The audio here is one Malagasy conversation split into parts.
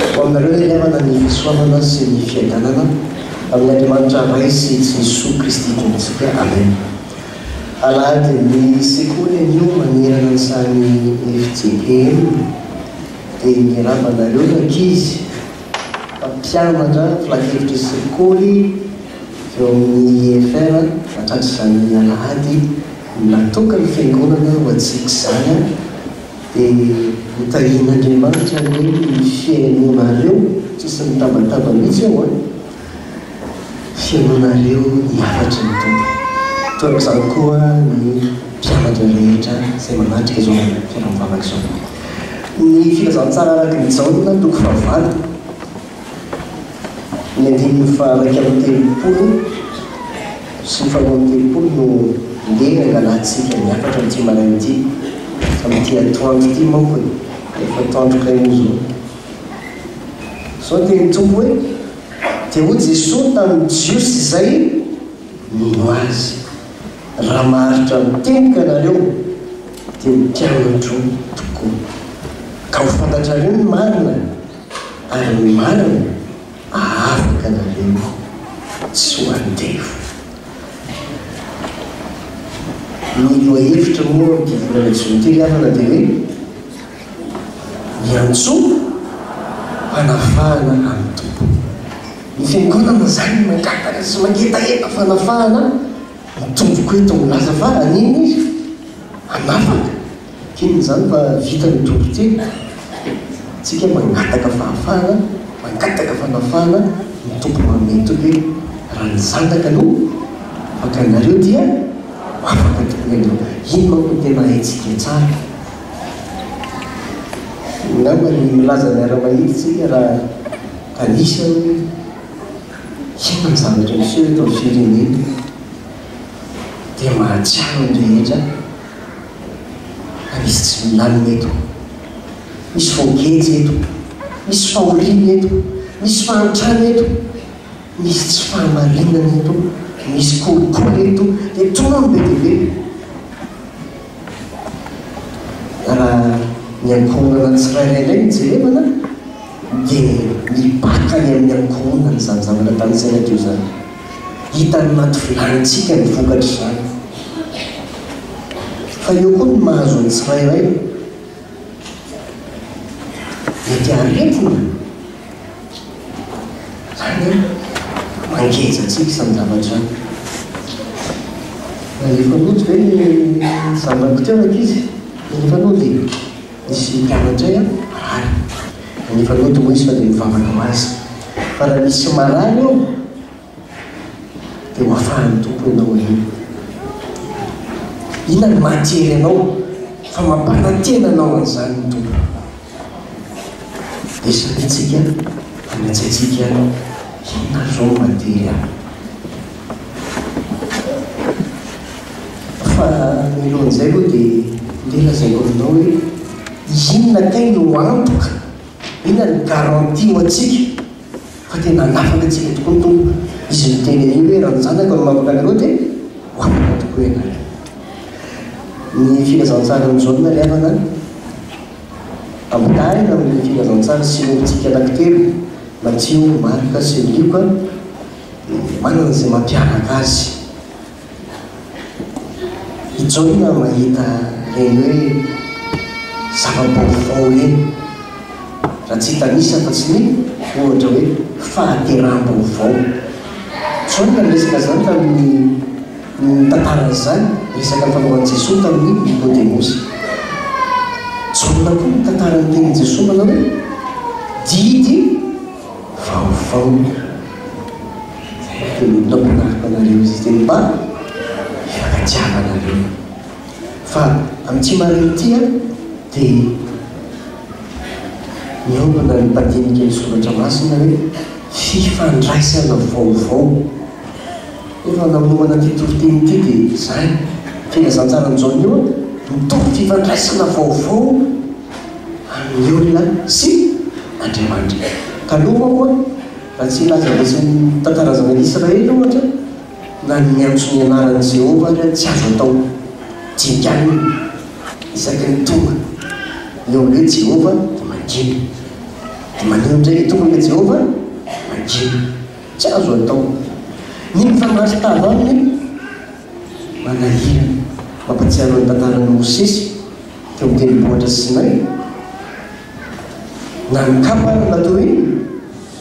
aminareo ilevana ny fisoamana sy ny fiadanana amin'ny Andriamanitra Ray sy Jesosy Kristy Tompontsika. Amen. Alahady ny sekoly anio manerana ny sany FJPM dia miarabanareo ny ankizy mpampianatra filakevitra sekoly eo amin'ny EFR mahatratry izany alahady natokany fiangonana ho antsika izany dia mitahin'Andriamanitra hoe ny fiainonareo tsisy mitabataba mihitsy eo fiainonareo niafatra ny tompo. Toaka izany koa ny mpianatra rehetra izay manatrika izao fiainam-bavaka izao. Ny filazantsara araky ny jaona toko fahavalo ny andininy faharaiky amin'ny telopolo sy faharoa amin'ny telopolo no ndeha angalantsika niafatra amin'ity maraina ity amin'ity atoandro ity manko efa atoandro kaimozo zao teny tompo hoe dia ho Jesosy tamin'ny Jiosy izay nino azy raha maharitra mitenika anareo dia mpianatro tokoa ka ho fantatrareo ny marina ary ny marina afaka anareo tsy ho andefo. Ny hevitra moa dia volana Jolotely avana dia hoe miantso fanafahana amin'ny tompo. Ny fiangonana zany mangataka sy mangetaheta fanafahana mitomboko eto milaza fa anina izy anafaka kinony zany fa vita ny Jolotely tsika mangataka fahafahana mangataka fanafahana mitombo mamety hoe raha ny zandaka no afaka anareo dia afaka tokony anao. Iny manko tena haitsika tsara ngamba ny milaza ny ara-mahitsy raha kanisa hoe ina ny zavatra miseho eto amin'ny firenena dia mahatsiaro ny rehetra fa misy tsy milamina eto, misy voagezy eto, misy fahoriana eto, misy fahantrana eto, misy tsy fahamarinana eto, misy kolikoly eto dia tonga ny be dia be. Raha ny ankohonana tsirairay indray ny jerevana dia mipakany amin'ny ankohonana izany zavatra tanysaina teo zany hita anaty vilanitsika ny vokatra izany fa eo koa ny mahazo ny tsirairay mety aretina zany mangeja antsika izany zavatra zany efa noty ve ny zanako teo ankizy efa noty misy mpianatray marary nefa noty moa izy fa dia mivavaka ho azy fa raha misy marary eo dia ho afahan'ny tompo ianao io ina ny mahatery anao fa mampanantena anao an'izany ny tompo dia sanitsika ametsaitsika ina zao matery ahy fa milohan'izay koa dia ndeha lazaiko aminao hoe inona kay no antoka ina ny garanti ho antsika fa tena nafaka antsika tokoa ny tompo izy miteny io hoe raha ny zanaka no mavaka anareo dia ho afaka tokoa ianareo. Ny filazantsara amin'izao no nalevana ampitarina amin'ny filazantsara sy novintsika anankitelo Mattio, Marka sy Luka manana izay mampiavaka azy. Ijaona mahita reny hoe zava-baovao reny raha tsy hitanisa fa tsy ny ohatra hoe fahateram-baovao ijaona resaka zany tamin'ny tantaran'izany resaka fanaovan'i Jesosy tamin'ny Nikodemosy. Ijaona koa ny tantaran'ny tenin'i Jesosy manao hoe didy vaovao dia olona manaraka anareo izy dia mba ifankajiavanareo fa amin'ity marina ity dia miombana ny mpadinika ny soratra masina hoe fifandraisana vaovao. Efa namonomana ty toriteny ity dia izany filazantsara amin'izao io mitovy fifandraisana vaovao amin'ny olona sy Andriamanitra. Ka aloha koa raha tsy ilaza resan'ny tantarazana Israely ohatra na ny miantso ny anaran'i Jehova tsy azo atao dinganiny isaky ny tonga eo hoe Jehova dia manginy dia maneo ndray tombon'le Jehova magino tsy azo atao ny mifanarintava aminy manahirana mampatsiaro ny tantarany Mosesy teo amin'ny tendrombohitra Sinay na ny kapana natao hoe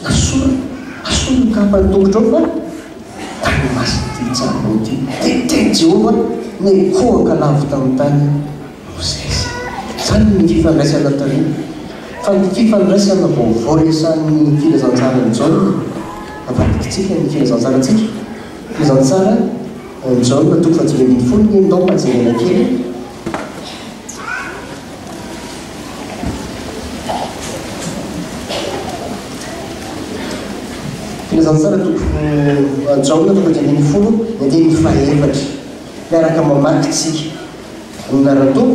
nasora ny kapany tongotra ao fa tany masina ty tsara ty dia teny Jehova ny kohaka lavo tamin'ny tany Mosesy. Zany ny fifandraisana taloha fa ny fifandraisana vaovao resan'ny filazantsara ny Jaona avadikitsika ny filazantsaratsika filazantsara ny Jaona toko fahatsivy ambin'ny folo ny ndao mpahatsingana kely filazantsara toko Jaona toko fahatsivy ambin'ny folo ny andiny fahaefatra miaraka mamakitsika amin'naratoa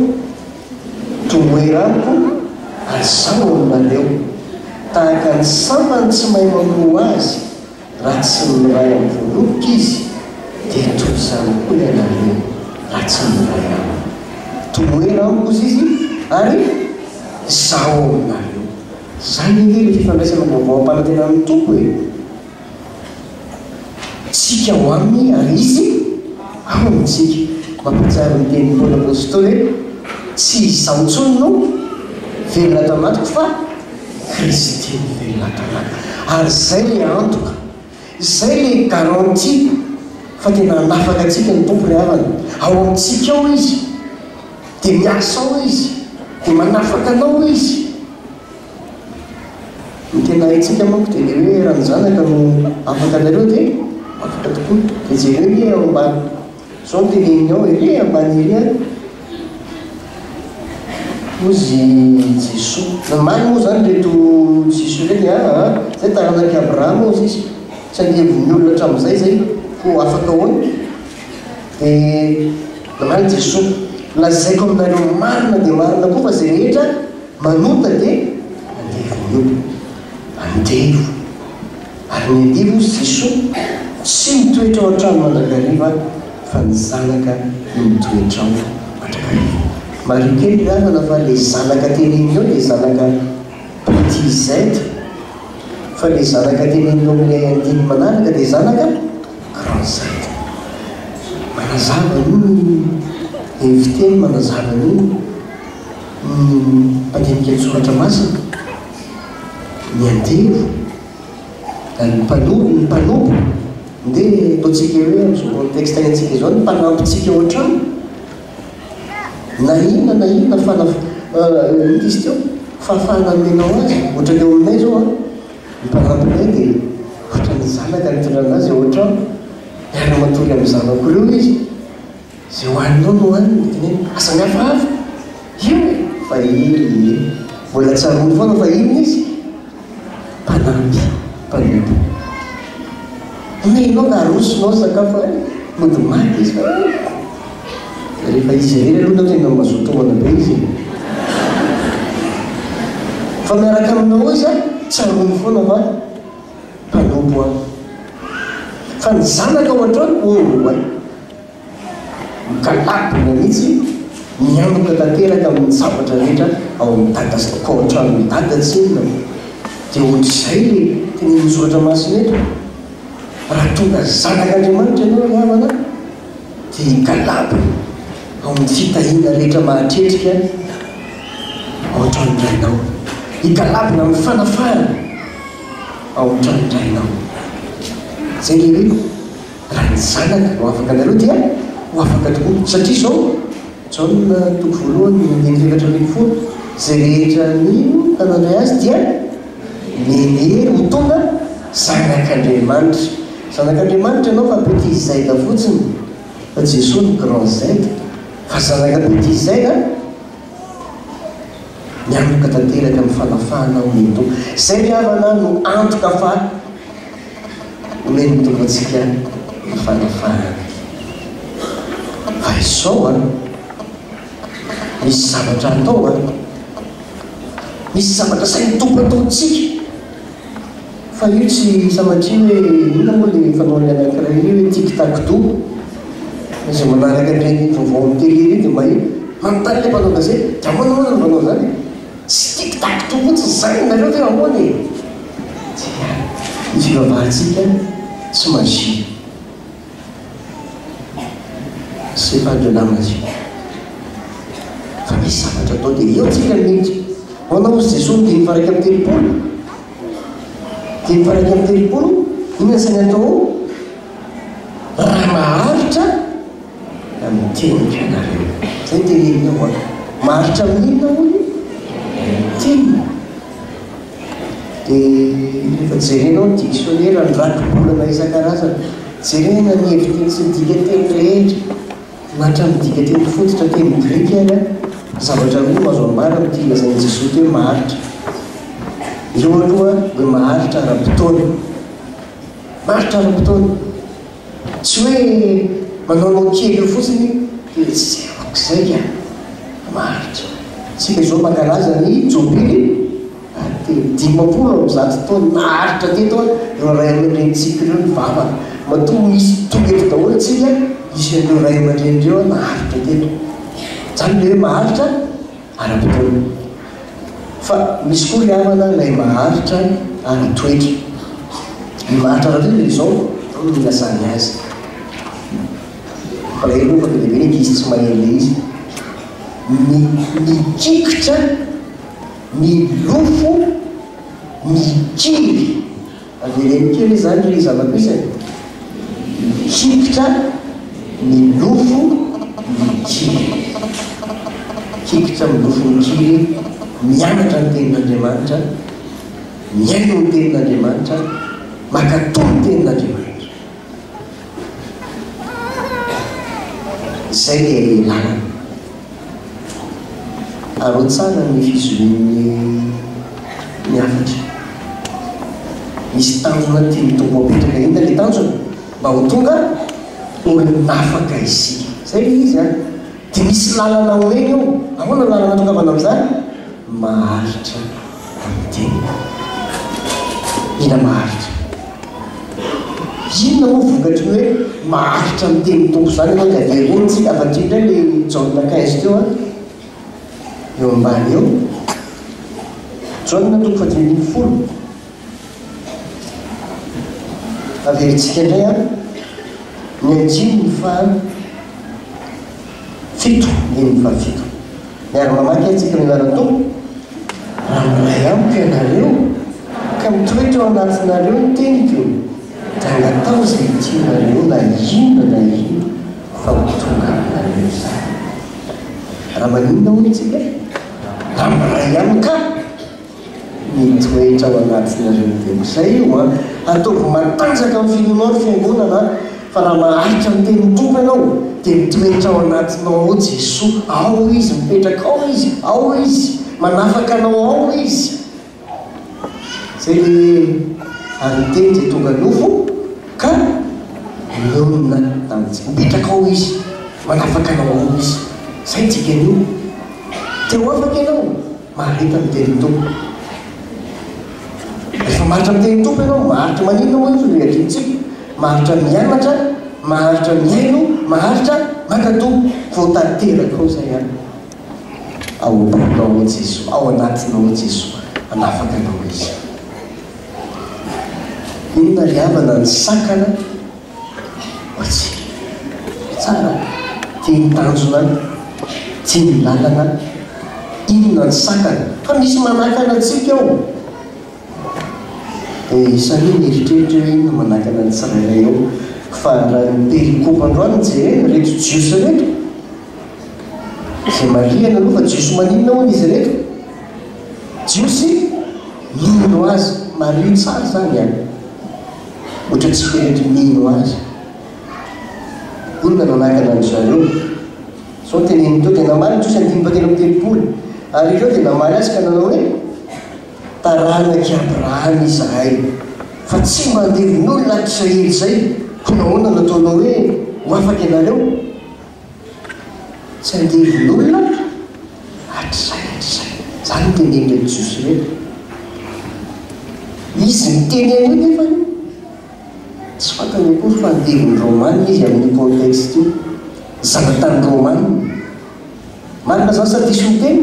tomoeraniko azao aminareo tahaka ny sambany tsy mahay mamoro azy raha tsy miray amin'ny voaloboka izy dia toy izany koa ianareo raha tsy miray aminy tomoeraniko izy ary zao aminareo. Zany le fifandraisana vaovao am-panantena amin'ny tompo hoe tsika ho aminy ary izy ao amintsika. Mampatsiaro ny teny Paoly apôstôly hoe tsy izaho intsony no velona tanatiko fa Kristy no velona tanatiko. Ary zay le antoka, zay le garantie fa tena hanafaka antsika ny tompo ry havana. Ao amintsika ao izy dia miasa ao izy dia manafaka anao izy. Ny tena haintsika manko dia le hoe raha ny zanaka no afaka anareo dia afaka tokoa dia jereo hoe ao ambany zao ny teneniny ao ery ambany ery a ozy Jesosy namaly moa zany reto Jesosy reny zay taranaky Abrahama ozy izy tsy angevon'ny olona hatramin'izay zay ho afaka ahoana dia namaly Jesosy lazaiko aminareo marina dia marina koa fa zay rehetra manota dia andevon'ny olona andevo ary ny andevo ozy Jesosy tsy mitoetra ao an-trano mandrakariva fa ny zanaka mitoetra ao mandrakariva. Marikely ravana fa le zanaka teneniny ao le zanaka petit Z fa le zanaka teneniny ao amin'ilay andiny manaraka dia zanaka grand Z. Manazava ny eviteny manazava ny mpandinika ny soratra masina ny andevo ny mpanompo dia ataontsika hoe amin'izao contexte antsika izao ny mpanampitsika ao an-trano na inona izy teo fahafahana menao azy ohatrany eo aminay zao ny mpanampinay dia ohatrany zanaka nitondrana azy ao an-trano miara-matory amin'ny zanako ireo izy zay hoaninao no hoaniny teny asa mihafahafa io fa iny mbola tsarony foana fa iny izy mpanampy mpanompo menao ka arosonao sakafo mody maty izy fa rehefa izy rery aloha tena mazotomana be izy fa miaraka aminao izy tsarony foana fa mpanompo ahy fa ny zanaka ao an-trano ay mikalapina mihitsy mianoka tanteraka amin'ny zavatra rehetra ao amin'ny dada kao an-trano ny dada tsinona dia ohatr'izay le tena misoratra masina eto raha tonga zanak'Andriamanitra ianao havana dia hikalapina ao amin'ny fitahina rehetra mahatretrika ao an-tranodrainao hikalapina amin'ny fanafahana ao an-tranodrainao zay le hoe raha ny zanaka no afaka anareo dia ho afaka tokoa satria zao ny toko voalohany ny 2:20 zay rehetra ny tanandray azy dia menery ho tonga zanak'Andriamanitra. Zanak'Andriamanitra ianao fa petit Z fotsiny fa Jesosy ny grand Z fa zanaka petit Z mianoka tanteraka amin'ny fanafahana ao mento zay ny havana no antoka fa omeny mitonga antsika ny fanafahana fa izao misy zavatra atao misy zavatra sainy tompo ataontsika fa io tsy samatria hoe ina moa le fanaony anankiray io hoe tic-tac-do izay manaraka ndraiky vaovao amin'ny télé ry dia maheno manontany le mpanao gazety dia manao ny manao zany tsy tikitaky to fotsiny zay nareo teo ahoany e tia ny fivavahantsika tsy magia c'est pas de la magie fa misy zavatra atao dia eo tsika mihitsy hoanao sy Jesosy dia mifaraiky amin'ny telopolo dia mifaraiky amin'ny telopolo inona zany atao raha maharitra amin'ny tenika anareo zay tenenina ao maharitra amin'inona hoy teny dia rehefa jerenao ny dictionnaire ny rakobolana isan-karazana jerena ny heviteny sy midika teny rehetra nahatra midika teny fototra teny grika any a zavatra roa mazo ambara amin'ity lazain'i Jesosy hoe maharitra eo aloha hoe maharitra ara-potoana maharitra ara-potoana tsy hoe manaonao kely eo fotsiny dia tsy aok'izay ka maharitra tsika izao mankalaza ny jobily dia 50 amin'zato taona maharitra teto eo ray aman-drenitsika ireo ny vava matoa misy toeto daholo tsika isy an'ireo ray aman-drenireo maharitra teto zany le hoe maharitra ara-potoana fa misy koa ry havana ilay maharitra ara-toetra ny maharitra ara-toetra izao amin'ny nasany azy palay aloha fa lehibe ny izy tsy mahele izy mikikitra milofo mikiry avereny kely zany ry zava-pisany mikikitra milofo mikiry kikitra milofo mikiry mianatra ny tenin'Andriamanitra miaino ny tenin'Andriamanitra makatao ny tenin'Andriamanitra zay le lalana aro tsara ny fizorin'ny afatra misy tanjona tiany tombo apetraka ina le tanjona mba ho tonga olonafaka isika zay le izy a dia misy lalana omeny eo ahoana lalana tongavana amin'izany maharitra amin'ny teny ina maharitra inona moa vokatry ny hoe maharitra amin'ny teny tompo zany anao ka verontsika afatrindray le jauna 15 teo a eo ambany eo jauna toko 10 averintsika indray a ny anjiny fa fito ny fafito miara-mamaky antsika mianara-tompo raha miray amiko ianareo ka mitoetra ao anatinareo ny teniko da natao izay tianareo na inona fa ho tonga aminareo zany raha maninona hoy tsika raha miray amika mitoetra ao anatinareo ny teniko zay io a ataovy matanjaka amin'ny fiangonao ny fiangonana fa raha maharitra ny tenin'ny tompo ianao dia mitoetra ao anatinao ao Jesosy ao izy mipetraka ao izy manafaka anao ao izy zay le ary teny zay tonga nofo ka nonona tamintsika mipetraka ao izy manafaka anao ao izy zay tsika an'io teo afaka ianao maharita amin'ny tenin'ny tompo rehefa maharitra amin'ny tenin'ny tompo ianao maharitra maninona moa izy rehatritsika maharitra mianatra maharitra miaino maharitra makatao voatanteraka ao zay any ao am-bolonao Jesosy ao anatinao Jesosy anafaka anao izy inona ry havana ny sakana hoatsika tsara tia ny tanjona tia ny lalana inona ny sakana fa misy manakana antsika ao dia isany mieritreritra hoe inona manakana ny tsirairay ao fa raha ny perikopy androany jerena reto jiosy reto zay mariana aloha fa jiosy maninona hoy izy reto jiosy mino azy mario tsara zany any ohatra tsy feretry mino azy inona nanakana ny zareo sao teneny teo dia namaly jiosy andimipatelo amin'ny telopolo ary ireo dia namaly azy ka nanao hoe taranaky Abrahama izahay fa tsy mandevon'olona Israely zay ko nahoana nataonao hoe ho afaka ianareo tsy andevon'olona hatrizay zany teneny reto jiosy reto izy miteneny hoe nefa tsy fantany akory fa andevon'ny romana izy amin'ny contexte io zanatany romana marina zany sa diso ny teny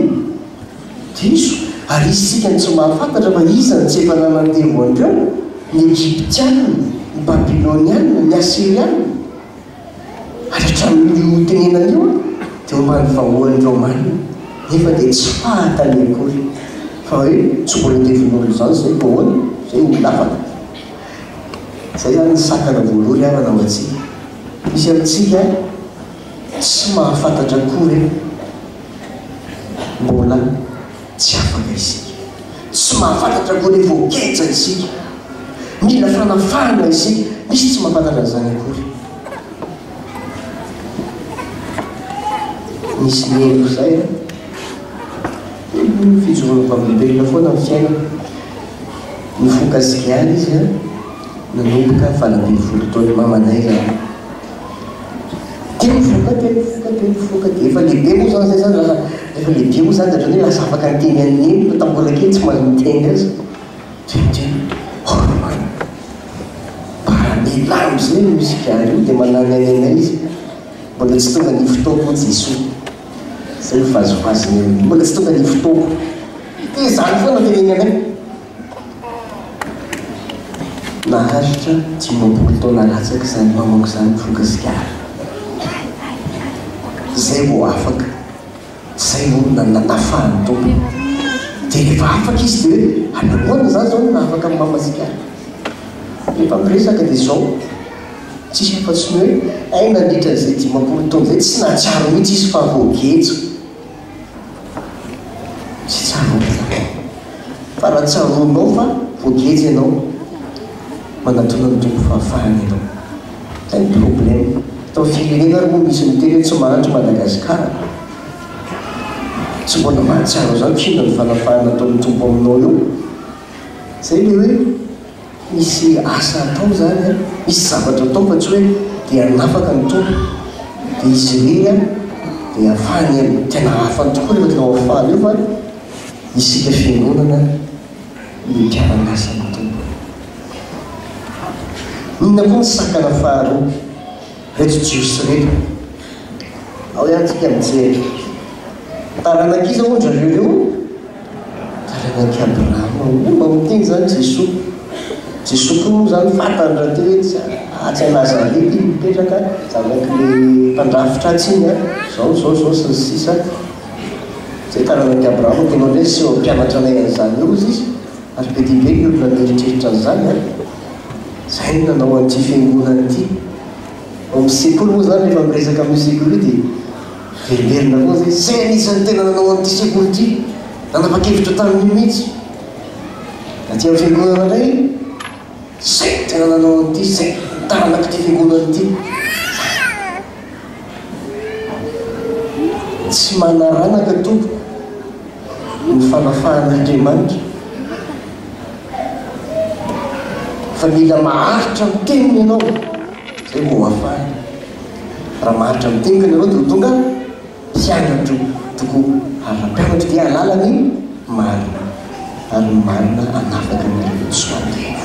diso ary isika ny tsy mahafantatra fa izany tsy efa nanandevo andreo ny egyptianina ny babilonianina ny assirianina ary hatramin'io tenenana io dia ombany vahoandreo manina nefa dia tsy fahatany akory fa hoe tsy mbola devin'olo izany zay vahoany zay olafaka zay zany ny sakana voalohany avana ao atsika misy amintsika tsy mahafantatra akory mbola tsy afaka isika tsy mahafantatra akory voaketra isika mila fanafana isika misy tsy mahafantatra an'izany akory misy nelo zay fijoroana mpamilibelona foana amin'ny fiainana nifoka Zigialy izy nanomboka 20 taona mamanay zany dia mifoka dia efa lehibe moa zany zay zany lasa efa lehibe moa zany datrany hoe lasa afaka niteny an'iny fa tambola kely tsy mahazo miteny azy paramilamo zay misy Zigialy io dia manany anenay izy mbola tsy tonga ny fotoako Jesosy zay vazovazony mbola tsy tonga ny fotoako dia zany foana teneny anay naharitra 50 taona latsaka zany mamoaka zany mifoka Zigialy zay vao afaka zay vao nanafahany tompo dia rehefa afaka izy dia hoe anamoana zany zao nahafaka amin'ny mama Zigialy rehefa miresaka dia zao tsisy afa-tsy ny hoe ay nandritra zay 50 taona zay tsy nahatsiaro mihitsy izy fa voagetso tsy tsaronao fa raha tsaronao fa voagetso ianao manatona ny tompo fahafahany ianao zay ny problème tao firenena ary moa misy miteny hoe tsy mahandro Madagasikara tsy mbola mahatsiaro zany kina ny fanafahana ataon'ny tompo aminao eo zay le hoe misy asa atao zany misy zavatra atao fa tsy hoe dia anafaka ny tompo dia izy rery dia afahany tena hafany tokoa rehefa tena afahany eo fa isika fiangonana mipiarana-asa ny tompo inona koa ny sakana faharoa reto jiosy reto ao ihany tsika mijery taranaki zao ondra reo taranaki Abrahama mba miteny zany Jesosy koa moa zany fantany raha teo hoe tsy Nazarety mipetraka zavaky le mpandrafitra atsiny zao sy ny sisa zay taranaki Abrahama tenao ndray sy eo mpianatra anay an'izany eo izy ary be dia be ny olona mieritreritra an'izany zay no nanao an'ity fiangonana ity amin'ny sekoly moa zany rehefa miresaka amin'ny sekoly io dia veriberina foa zay zay anisan'ny tena nanao an'ity sekoly ity nanapa-kevitra tamin'io mihitsy aty amin'ny fiangonana indray zay tena nanao an'ity zay taranaka ty fiangonana ity tsy manaranaka tompo ny fanafahan'Andriamanitra fa mila maharitra miteniny ianao zay vao afahany raha maharitra miteniny ianao dia ho tonga mpianatro tokoa ary raha mpianatro dia alalany marina ary ny marina anafaka ny soandevo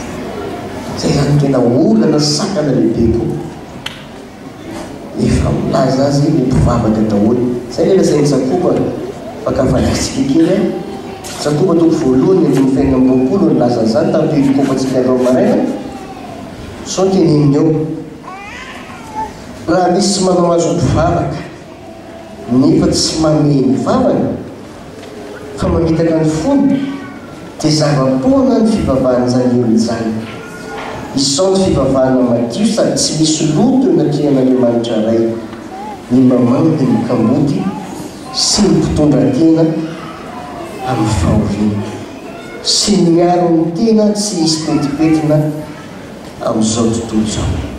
zay zany tena olana sakana lehibe koa efa milaza azy mpivavaka daholo zay le lazainy Jakoba fakafanatsika kely Jakoba toko voalohany ny fiainana ambopolo ny laza zany tamin'ny kofatsika rao maraina sao teneniny eo raha misy tsy manao azo mpivavaka nefa tsy manome ny vavany fa mamitaka ny fony dia zava-poana ny fivavahana zany olona zany izao ny fivavahana madio sady tsy misy loto eo natrehan'Andriamanitra ray ny mamangy ny kamboty sy ny mpitondra tena amin'ny fahoriana sy ny miaro ny tena tsy hisy petipetina amin'izao tontolo izao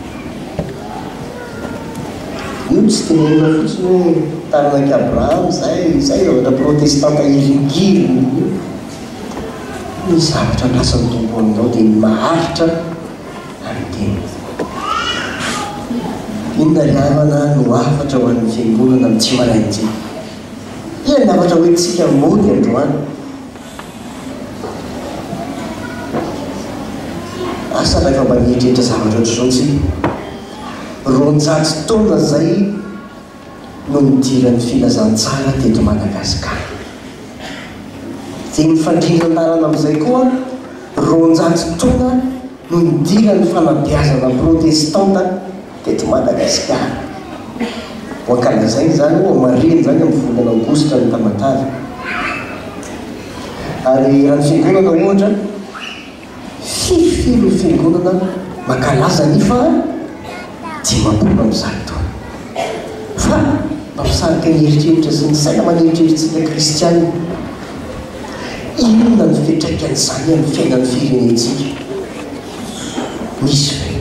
io tsy tenenina fotsiny hoe taranaki Abrahama zay zavatra protestanta iringiriny ny zavatra lasan'ny tompo aminao dia maharitra amin'ny tena inona ry havana no afatra ho an'ny fiangonana amin'ny tsy maraintsika ina ny afatra hoentsika mody androany asa rehefa mba nieritreritra zavatra ohatr'izao tsika ronjato taona zay no nidiran'ny filazantsara teto Madagasikara dia mifandrinandarana amin'izay koa ronjatsy tona no nidira ny fanabeazana protestanta teto Madagasikara. Hoankalazany zany ho mariny zany amin'ny volana aogositra ny tamatavy. Ary raha ny fiangonana ohatra fifilo fiangonana makalaza nefa 50 taona. Fa mampisarika ny heritreritra sy ny saina maneritreritsika kristianina, inona ny fiantraikan'izany amin'ny fiainan'ny firenentsika? Misy ve?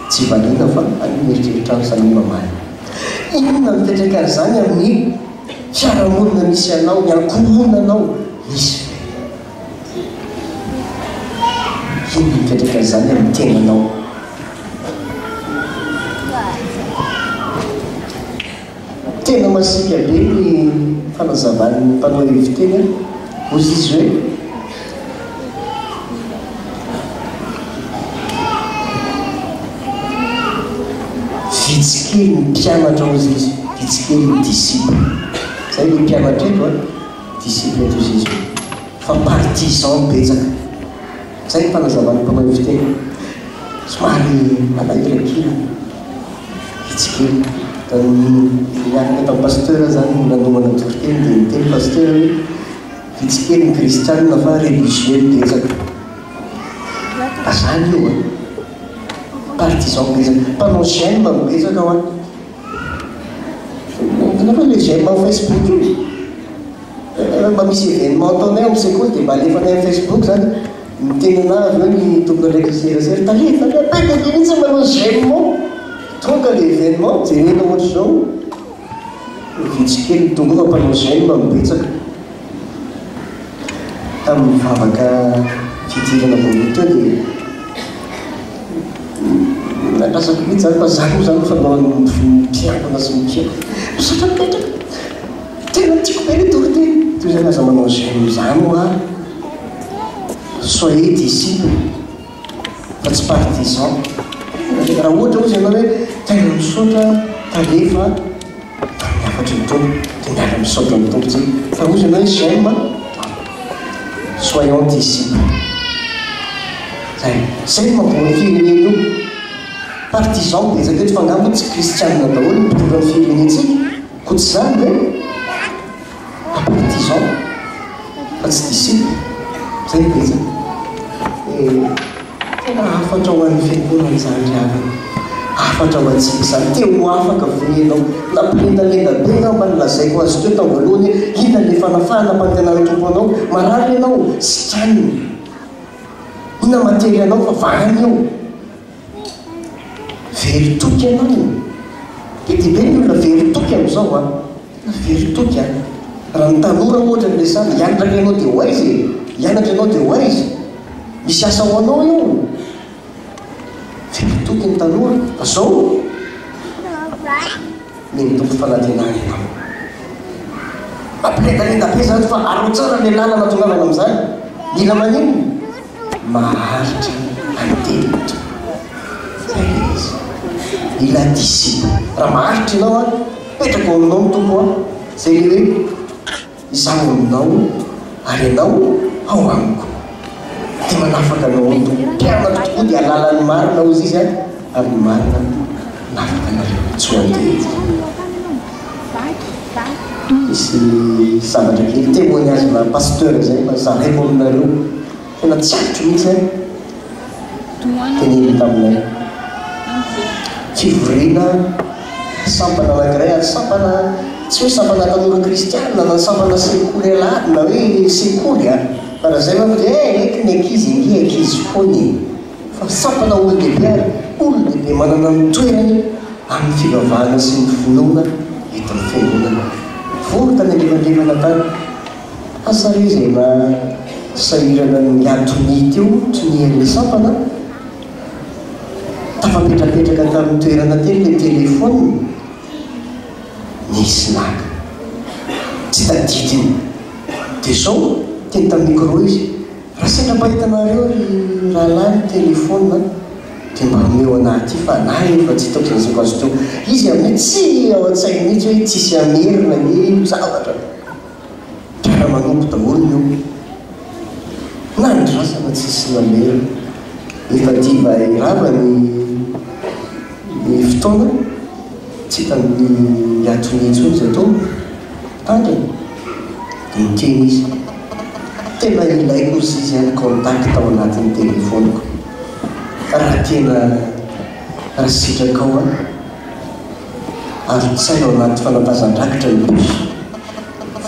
Tsy valiana fa any mieritreritra an'izany mamaly. Inona ny fiantraikan'izany amin'ny fiarahamonina misy anao, ny ankohonanao? Misy ve? Inona ny fiantraikan'izany amin'ny tenanao? Tena masika be ny fanazavan'ny mpanao heviteny ozy izy hoe vitsikely ny mpianatra ozy izy, vitsikely ny disciple. Zay ny mpianatra eto disciple eto ozy izy, fa partisan betsaka. Zay ny fanazavan'ny mpanao heviteny. Somary malahirакila vitsikely. Miaraka tamin'ny pasteur zany nanomana tokoteny dia niteny pasteur hoe vitsikely ny kristianina fa religieux betsaka. Azany io partisan betsaka, mpanao gemme betsaka ho nafa le gemme amin'ny Facebook io mba misy événement ataonay amin'ny sekoly dia mba alefanay amin'ny Facebook zany miteny anavy hoe ny tompona ndraiky serasera talefa apaka mihitsy manao gemme tonga le événement jerena ohatra zao vitsikely tonga fa mpanao gemme mibetsaka. Tamin'ny mivavaka fidirana voaloha teo dia natrasako mihitsy zany fa zany zany fanao mpiambina sy mipiako misatra mipetraka tena tiako be le toriteny toy zany aza manao gemme zany ho soyez disciple fa tsy partisan. Raha ohatra ozy ianao hoe tena misaotra talefa miafatry ny tompo dia miala misaotra ny tompo tsy fa ozy ianao hoe gemme soyons disciple. Zay mamboly firenena io partisan betsaka eto fa angamba tsy kristianina daholo mitondra ny firenentsika ko tsy zany hoe partisan fa tsy disciple. Zay betsaka tena afatra ho an'ny fiangonana zany riavana, afatra ho antsika zany. Teo afaka venenao nampilendalenda be ngamba nylazaiko azy teo tamin'ny voalohany hoe ina le fanafahana ampantenan'ny tompo anao, marary ianao sy traniny, ina matery anao fa vahany eo, very toky anao. Be dia be ny olona very toky amin'izao na very toky raha ny tanora ohatra ny lesana hianatra ianao dia ho aizy, hianatra ianao dia ho aizy, misy asa ho anao io, very toky ny tanora. Fa zao mitombo fanantenana ianao mampilendalenda be zany fa aro tsara le lalana tongavana amin'izany. Mila manino maharitra antelitra zay le izy. Mila disciple. Raha maharitra ianao petraka aminao ny tompo zay le hoe izaho aminao ary ianao ao amiko, dia manafaka anao ny tompo. Mpianatra tokoa dia alalany marina ozy izy ary ny marina nafaka anareo tsy hoandeha. Misy zavatra kely témoignage pasteur zay fa zaraiko aminareo tena tsy avitro mihitsy teneny taminay fivoriana sampana anankiray ary sampana tsy hoe sampana tanora kristianina na sampana sekoly alady na hoe sekoly fa raha zay manko dia eky ny ankizy inge ankizy foany fa sampana olon-dehibe ary olon-dehibe manana ny toerany amin'ny fivavahana sy ny finoana etin'ny fiangonana. Vory tany alevandrevana tany asare zay na sahirana ny atony teo tonian'le sampana tafapetrapetraka tamin'ny toerana teny le telefôny nisy naka tsy tadidiny dia zao teny tamin'ny micro izy raha sendra mba hitanareo raha lany telefôna dia mba meo anaty fa anahy efa tsy hitako zanzako azy teo. Izy amin'ny tsy ao an-tsainy mihitsy hoe tsisy amerina ny zavatra manompo daholo io nandrasana tsisy namera efa diva irava ny fotoana tsy hitany atonitsy izy atao tandriny dia miteny izy tena ilaiko izy izy any contact ao anatin'ny telefoniko raha tena raha sitraka ao a ary tsy hay ao anaty fanapazan-drakitra ny bosy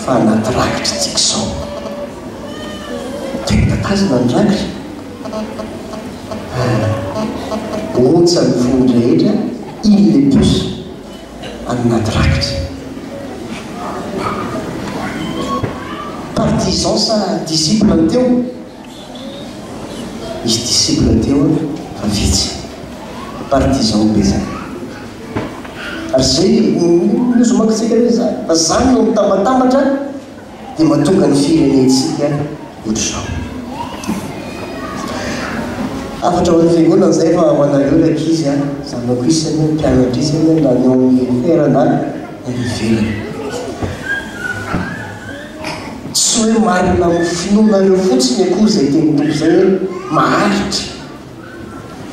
fa anaty rakitra tsika sao tena tazana ny rakitra ontsa ny fony rehetra iny le bosy anaty rakitra partisan sa disciple teo izy disciple teo fa vitsy partisan be zany ary zay mizomakotsika hoe zany fa zany no mitambatambatra dia mahatonga ny firenentsika ohatr'izao afatra ho any fiangonana zay fa ho anareo rakizy a zanako isany mpianatra isany na ny ao amin'ny ferana ny ivelany tsy hoe marina amin'ny finoanareo fotsiny akory zay teny tompo zay hoe maharitra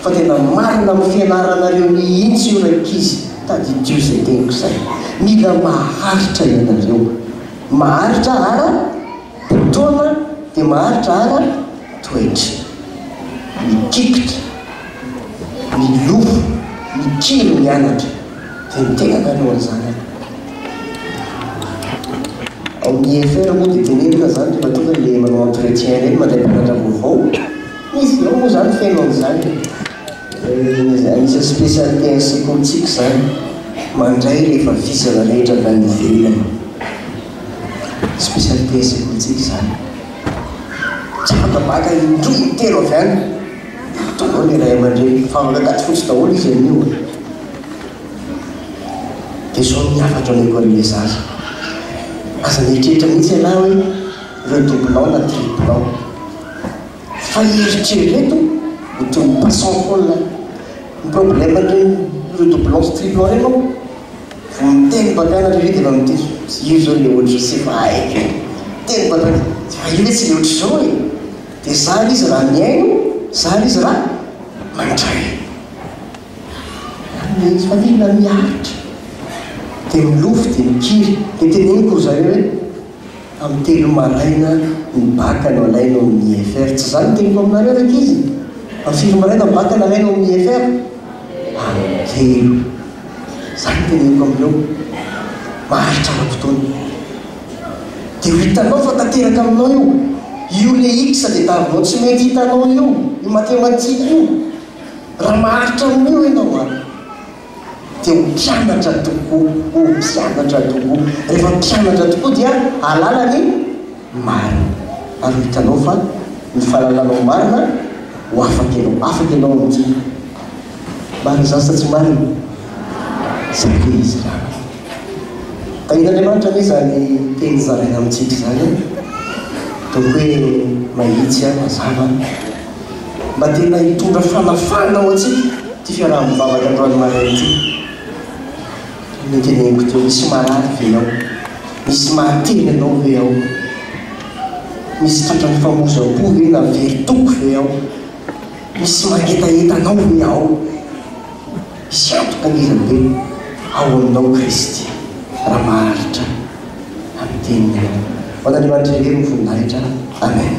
fa tena marina amin'ny fianaranareo mihitsy io rakizy tadidio zay teniko zay mila maharitra ianareo maharitra ara fotoana dia maharitra ara toetra mikikitra milofo mikilo mianatra dia mitena nareo an'izany ao amin'ny EFR moa dia tenenina zany rehefa tonga le manao entretien reny mandray mpianatra vaovao misy ao moa zany feno an'izany anisy spécialité enseignementsika zany mandray rehefa vizana rehetra avy any ivelany spécialité enseignementsika zany tsy afakabaka indroy intelo avy any tonga le ray aman-dreny fafakagaty fotsy daholo izy amin'io dia zao miafatra ny école le zaza aza mieritreritra mihitsy ialahy hoe redoublant na triplant fa eritrereto ohatry ny passant folle ny problème reny redoublant sy triplant reny ao vo miteny mpampianatra re dia efa miteny io zao le ohatry sy efa haiko teny mpampianatra fa io hoe tsy le ohatry zao e dia zary izy raha miaino zary izy raha mandray izy fa mila miaritra dia milofo dia mikiry dia teneniko zareo hoe amin'ny telo maraina ny baka no alaino amin'ny EFR tsy zany teniko aminareo raiky izy amin'ny filo maraina ny baka no alaino amin'ny EFR amin'ny telo zany teneniko amin'ireo maharitra ara-potoana dia ho hitanao fa tanteraka aminao io le x dia tavinao tsy mety hitanao io matematika io raha maharitra amin'io ianao a dia ho mpianatra tokoa rehefa mpianatra tokoa dia alalany marina ary hitanao fa ny fahalalanao marina ho afaka ianao amin'ity marina zany sa tsy marina zay le izy raha tahin'Andriamanitra anie zany teny zaraina amintsika zany toko hoe mahitsy a mazava mba tena hitondra fanafana ao atsika ty fiaraha-mivavaka androany maraina ity teneniko teo misy marary ve ao misy mahateny anao ve ao misy tratrany famozam-po ve na veritoko ve ao misy magnetaeta anao ve ao misy antoka ngizabe ao aminao Kristy raha maharitra amin'ny teniny ao ho an'Andriamanitra irery ny voninahitra amen